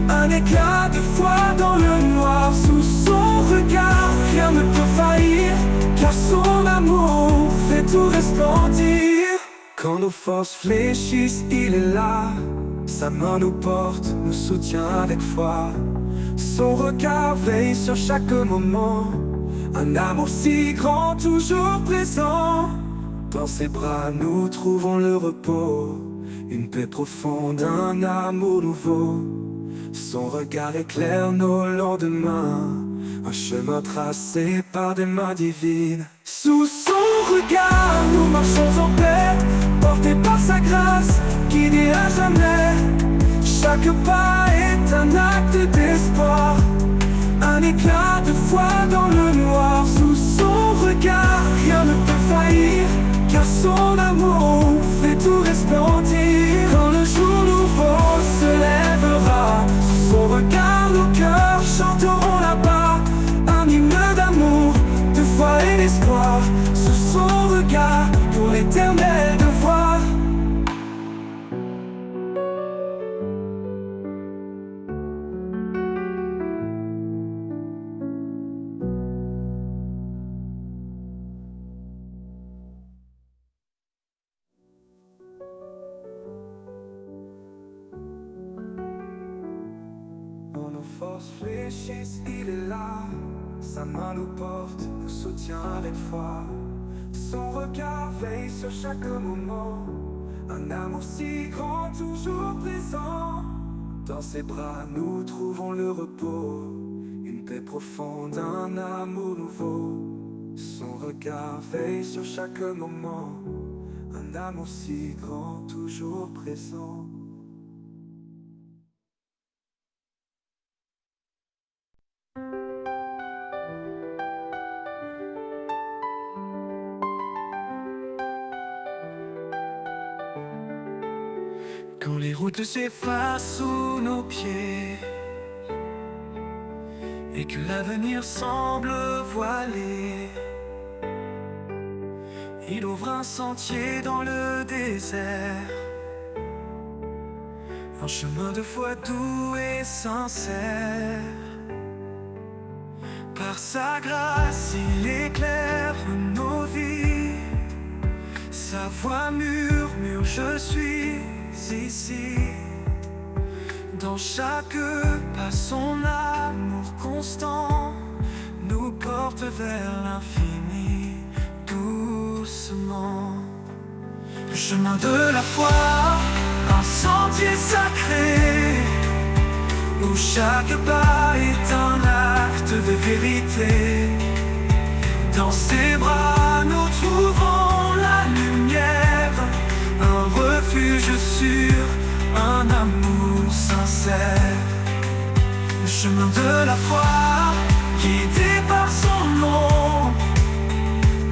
un éclat de foi dans le noir. Sous son regard, rien ne peut faillir, car son amour fait tout resplendir. Quand nos forces fléchissent, il est là. Sa main nous porte, nous soutient avec foi. Son regard veille sur chaque moment, un amour si grand, toujours présent. Dans ses bras nous trouvons le repos, une paix profonde, un amour nouveau. Son regard éclaire nos lendemains, un chemin tracé par des mains divines. Sous son regard, nous marchons en paix, portés par sa grâce, guidés à jamais. Chaque pas est un acte d'espoir, un éclat de foi dans le noir. Sous son regard, rien ne peut faillir, car son amour fait tout resplendir. Quand le jour nouveau se lèvera, sous son regard nos cœurs chanteront là-bas, un hymne d'amour, de foi et d'espoir. Sous son regard, pour l'éternel devoir. Force fléchisse, il est là. Sa main nous porte, nous soutient avec foi. Son regard veille sur chaque moment, un amour si grand, toujours présent. Dans ses bras nous trouvons le repos, une paix profonde, un amour nouveau. Son regard veille sur chaque moment, un amour si grand, toujours présent. Quand les routes s'effacent sous nos pieds et que l'avenir semble voilé, il ouvre un sentier dans le désert, un chemin de foi doux et sincère. Par sa grâce, il éclaire nos vies. Sa voix murmure, je suis ici. Dans chaque pas, son amour constant porte vers l'infini, doucement. Le chemin de la foi, un sentier sacré, où chaque pas est un acte de vérité. Dans ses bras nous trouvons la lumière, un refuge sûr, un amour sincère. Le chemin de la foi, guidé par son nom,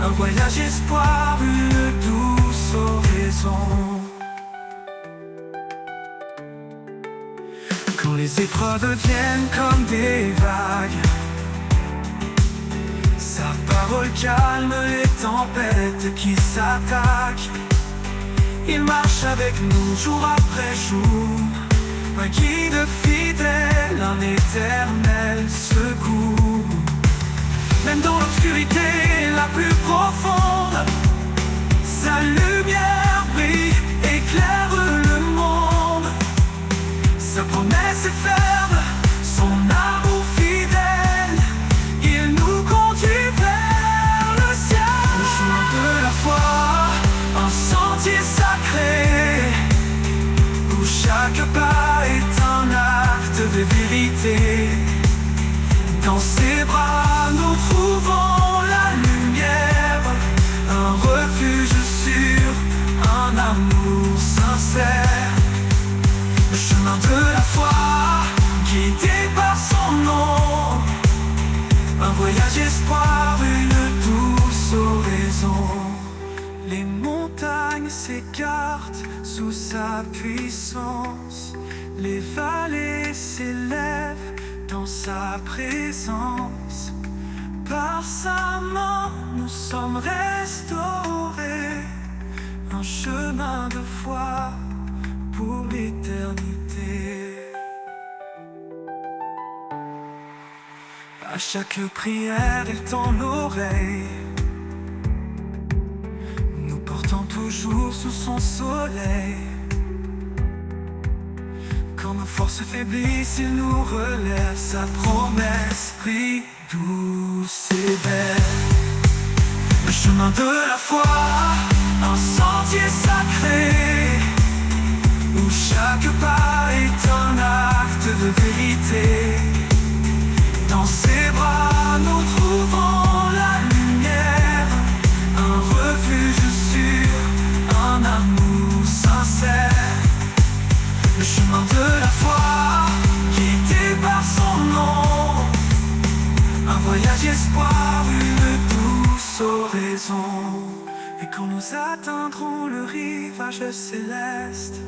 un voyage espoir, une douce oraison. Quand les épreuves viennent comme des vagues, sa parole calme les tempêtes qui s'attaquent. Il marche avec nous jour après jour, un guide fidèle, un éternel secours. Même dans l'obscurité la plus profonde, sa lumière brille, éclaire le monde. Sa promesse est ferme, son amour fidèle, il nous conduit vers le ciel. Le chemin de la foi, un sentier sacré, où chaque pas est un acte de vérité. Dans ses bras nous trouvons la lumière, un refuge sûr, un amour sincère. Le chemin de la foi, guidé par son nom, un voyage espoir, une douce oraison. Les montagnes s'écartent sous sa puissance, les vallées s'élèvent dans sa présence. Par sa main nous sommes restaurés, un chemin de foi pour l'éternité. À chaque prière il tend l'oreille, nous portant toujours sous son soleil. Quand nos forces faiblissent, il nous relève, sa promesse brille douce et belle. Le chemin de la foi, un sentier sacré, où chaque pas est un acte de vérité. Dans ses bras nous trouvons la lumière, un refuge sûr, un amour sincère. Le chemin de la foi, guidé par son nom, un voyage espoir, une douce oraison. Et quand nous atteindrons le rivage céleste,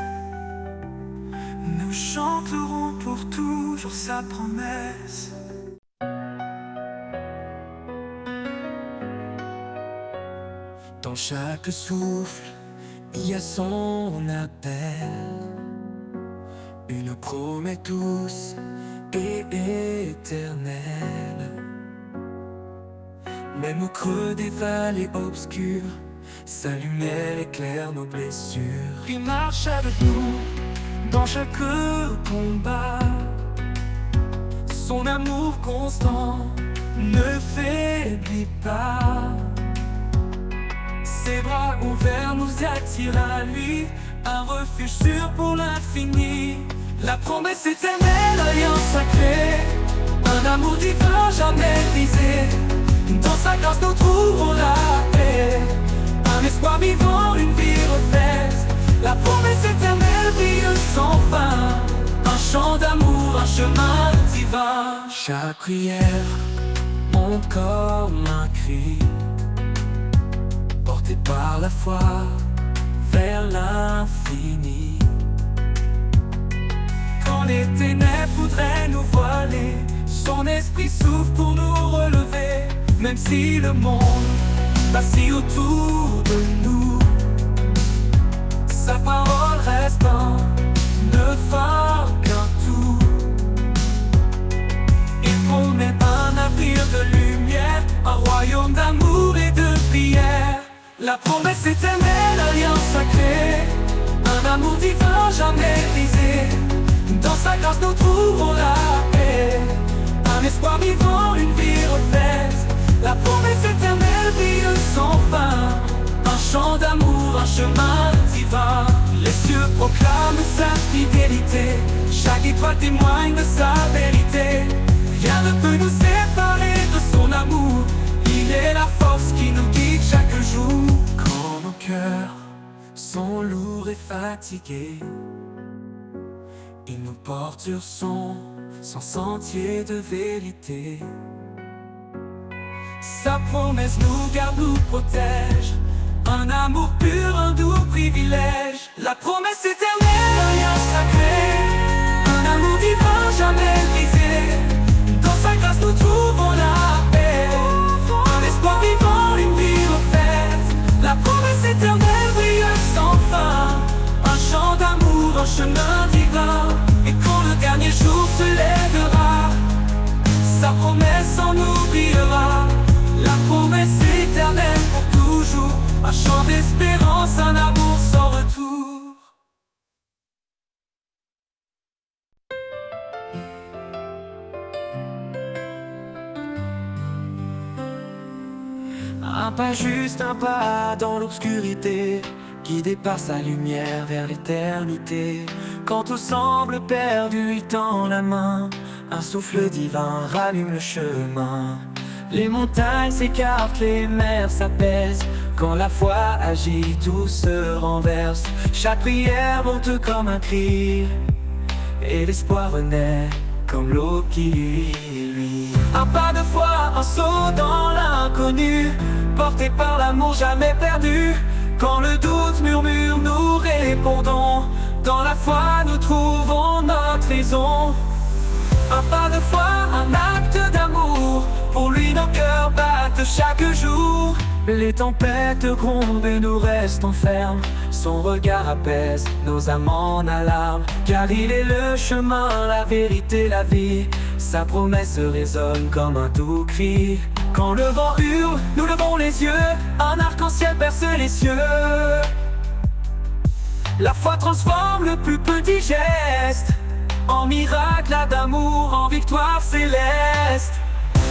nous chanterons pour toujours sa promesse. Dans chaque souffle, il y a son appel, une promesse douce et éternelle. Même au creux des vallées obscures, sa lumière éclaire nos blessures. Il marche avec nous dans chaque combat, son amour constant ne faiblit pas. Ses bras ouverts nous attirent à lui, un refuge sûr pour l'infini. La promesse éternelle, l'alliance sacrée, un amour divin jamais brisé. Dans sa grâce nous trouvons la paix, un espoir vivant, une vie refaite. La promesse éternelle brille sans fin, un chant d'amour, un chemin divin. Chaque prière monte comme un cri, porté par la foi vers l'infini. Quand les ténèbres voudraient nous voiler, son esprit souffle pour nous relever. Même si le monde vacille autour de nous, sa parole reste un ne phare qu'un tout. Il promet un avenir de lumière, un royaume d'amour et de prière. La promesse éternelle, alliance sacrée, un amour divin jamais brisé. Dans sa grâce nous trouvons la paix, un espoir vivant, une vie refaite. La promesse éternelle brille sans fin, un chant d'amour, un chemin divin. Les cieux proclament sa fidélité, chaque étoile témoigne de sa vérité. Rien ne peut nous séparer de son amour, il est la force qui nous guide chaque jour. Quand nos cœurs sont lourds et fatigués, il nous porte sur son sentier de vérité. Sa promesse nous garde, nous protège, un amour pur, un doux privilège. La promesse éternelle, un lien sacré, un amour divin jamais brisé. Dans sa grâce nous trouvons la paix, un espoir vivant, une vie refaite. La promesse éternelle brille sans fin, un chant d'amour, un chemin divin. Et quand le dernier jour se lèvera, sa promesse en oubliera. La promesse éternelle pour toujours, un chant d'espérance, un amour sans retour. Un pas juste, un pas dans l'obscurité, guidé par sa lumière vers l'éternité. Quand tout semble perdu, il tend la main, un souffle divin rallume le chemin. Les montagnes s'écartent, les mers s'apaisent, quand la foi agit, tout se renverse. Chaque prière monte comme un cri, et l'espoir renaît comme l'eau qui luit. Un pas de foi, un saut dans l'inconnu, porté par l'amour jamais perdu. Quand le doute murmure, nous répondons, dans la foi nous trouvons notre raison. Un pas de foi, un acte d'amour, pour lui nos cœurs battent chaque jour. Les tempêtes grondent et nous restons fermes, son regard apaise nos âmes en alarme. Car il est le chemin, la vérité, la vie, sa promesse résonne comme un doux cri. Quand le vent hurle, nous levons les yeux, un arc-en-ciel perce les cieux. La foi transforme le plus petit geste en miracle d'amour, en victoire céleste.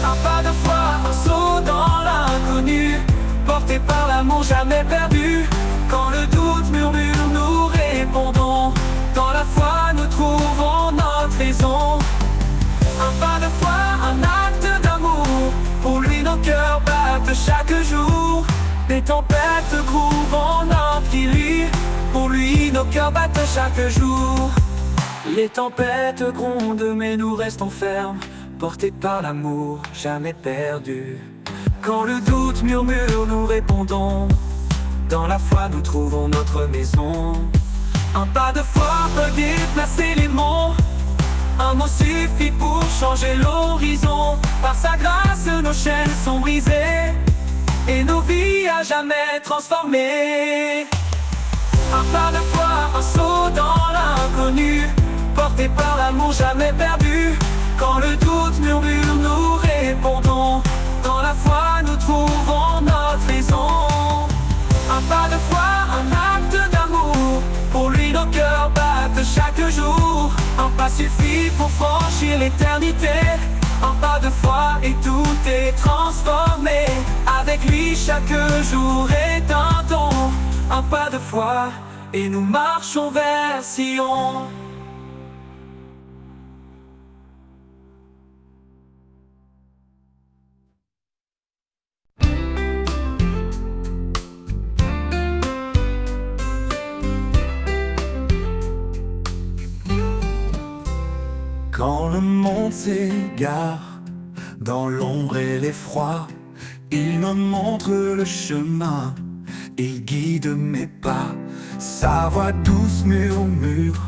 Un pas de foi, un saut dans l'inconnu, porté par l'amour jamais perdu. Quand le doute murmure, nous répondons, dans la foi nous trouvons notre raison. Un pas de foi, un acte d'amour, pour lui nos cœurs battent chaque jour. Les tempêtes grouvent en empire, pour lui nos cœurs battent chaque jour. Les tempêtes grondent mais nous restons fermes, portés par l'amour jamais perdu. Quand le doute murmure, nous répondons, dans la foi nous trouvons notre maison. Un pas de foi peut déplacer les monts, un mot suffit pour changer l'horizon. Par sa grâce nos chaînes sont brisées, et nos vies à jamais transformées. Un pas de foi, un saut dans l'inconnu, porté par l'amour jamais perdu. Quand le doute murmure, nous répondons, dans la foi nous trouvons notre raison. Un pas de foi, un acte d'amour, pour lui nos cœurs battent chaque jour. Un pas suffit pour franchir l'éternité, un pas de foi et tout est transformé. Avec lui chaque jour est un don. Un pas de foi et nous marchons vers Sion. Quand le monde s'égare dans l'ombre et l'effroi, il me montre le chemin, il guide mes pas. Sa voix douce murmure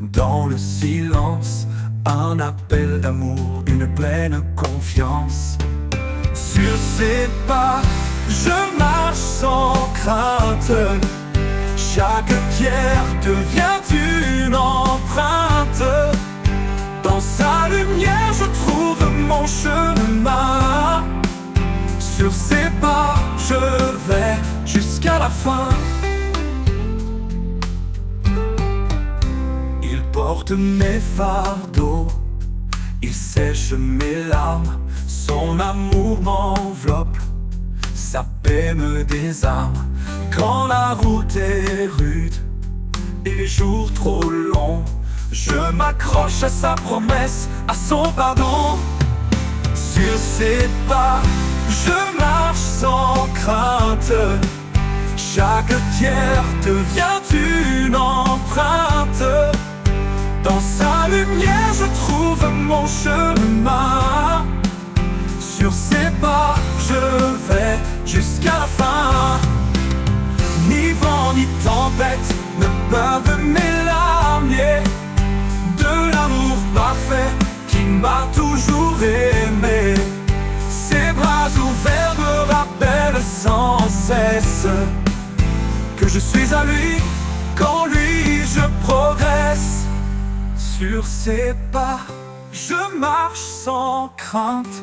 dans le silence, un appel d'amour, une pleine confiance. Sur ses pas, je marche sans crainte, chaque pierre devient une empreinte. Dans sa lumière je trouve mon chemin, sur ses pas je vais jusqu'à la fin. Il porte mes fardeaux, il sèche mes larmes, Son amour m'enveloppe, sa paix me désarme. Quand la route est rude et les jours trop longs, je m'accroche à sa promesse, à son pardon. Sur ses pas, je marche sans crainte. Chaque pierre devient une empreinte. Dans sa lumière, je trouve mon chemin. Sur ses pas, je vais jusqu'à la fin. Ni vent ni tempête ne peuvent m'éloigner de l'amour parfait qui m'a toujours aimé. Ses bras ouverts me rappellent sans cesse que je suis à lui, qu'en lui je progresse. Sur ses pas, je marche sans crainte.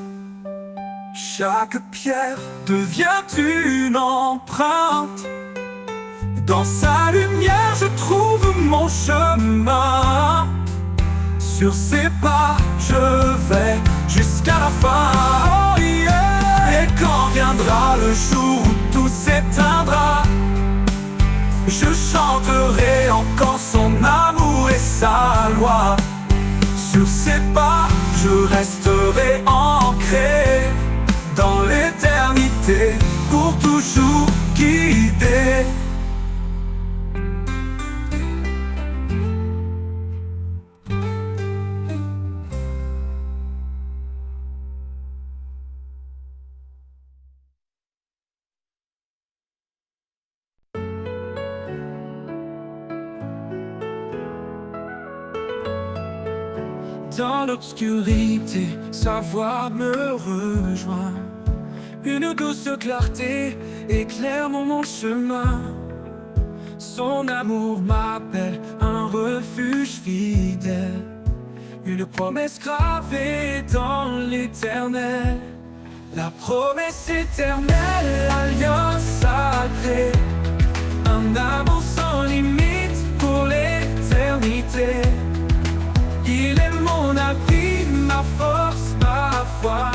Chaque pierre devient une empreinte. Dans sa lumière, je trouve mon chemin. Sur ses pas, je vais jusqu'à la fin. Oh yeah. Et quand viendra le jour où tout s'éteindra, je chanterai encore son amour et sa loi. Sur ses pas, je resterai ancré dans l'éternité, pour toujours guidé. Dans l'obscurité, sa voix me rejoint. Une douce clarté éclaire mon chemin. Son amour m'appelle, un refuge fidèle. Une promesse gravée dans l'éternel. La promesse éternelle, l'alliance sacrée. Un amour sans limite pour l'éternité. Il est mon appui, ma force, ma foi.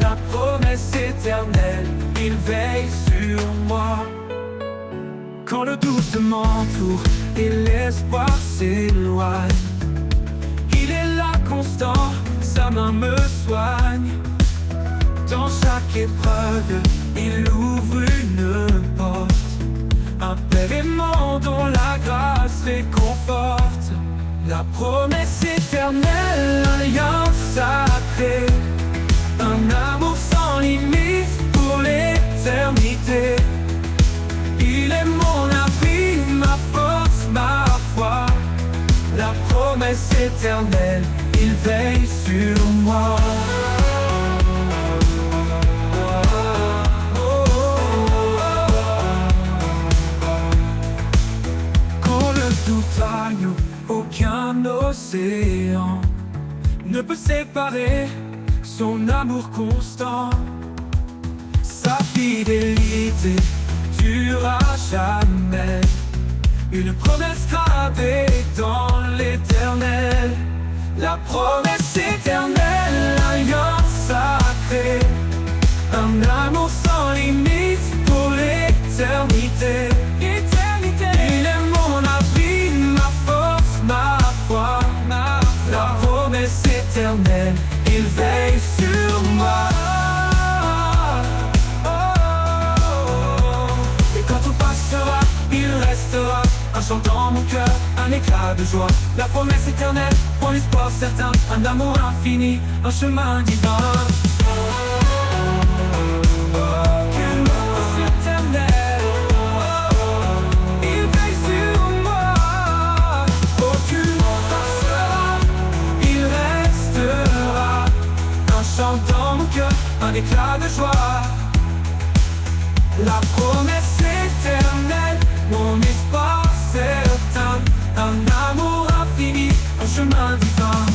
La promesse éternelle, il veille sur moi. Quand le doute m'entoure et l'espoir s'éloigne, il est là constant, sa main me soigne. Dans chaque épreuve, il ouvre une porte. Un père aimant dont la grâce réconforte. La promesse éternelle, l'alliance sacrée. Un amour sans limite pour l'éternité. Il est mon appui, ma force, ma foi. La promesse éternelle, il veille sur moi. Quand le doute règne, aucun océan ne peut séparer son amour constant. Sa fidélité dure à jamais. Une promesse gravée dans l'éternel. La promesse éternelle, l'alliance sacrée. Un amour sans limite pour l'éternité. Il est mon abri, ma force, ma foi. La promesse éternelle, il veille sur moi. Et quand tout passera, il restera un chant dans mon cœur, un éclat de joie. La promesse éternelle, mon espoir certain. Un amour infini, un chemin divin. Dans mon cœur, un éclat de joie. La promesse éternelle, mon espoir certain. Un amour infini, un chemin divin.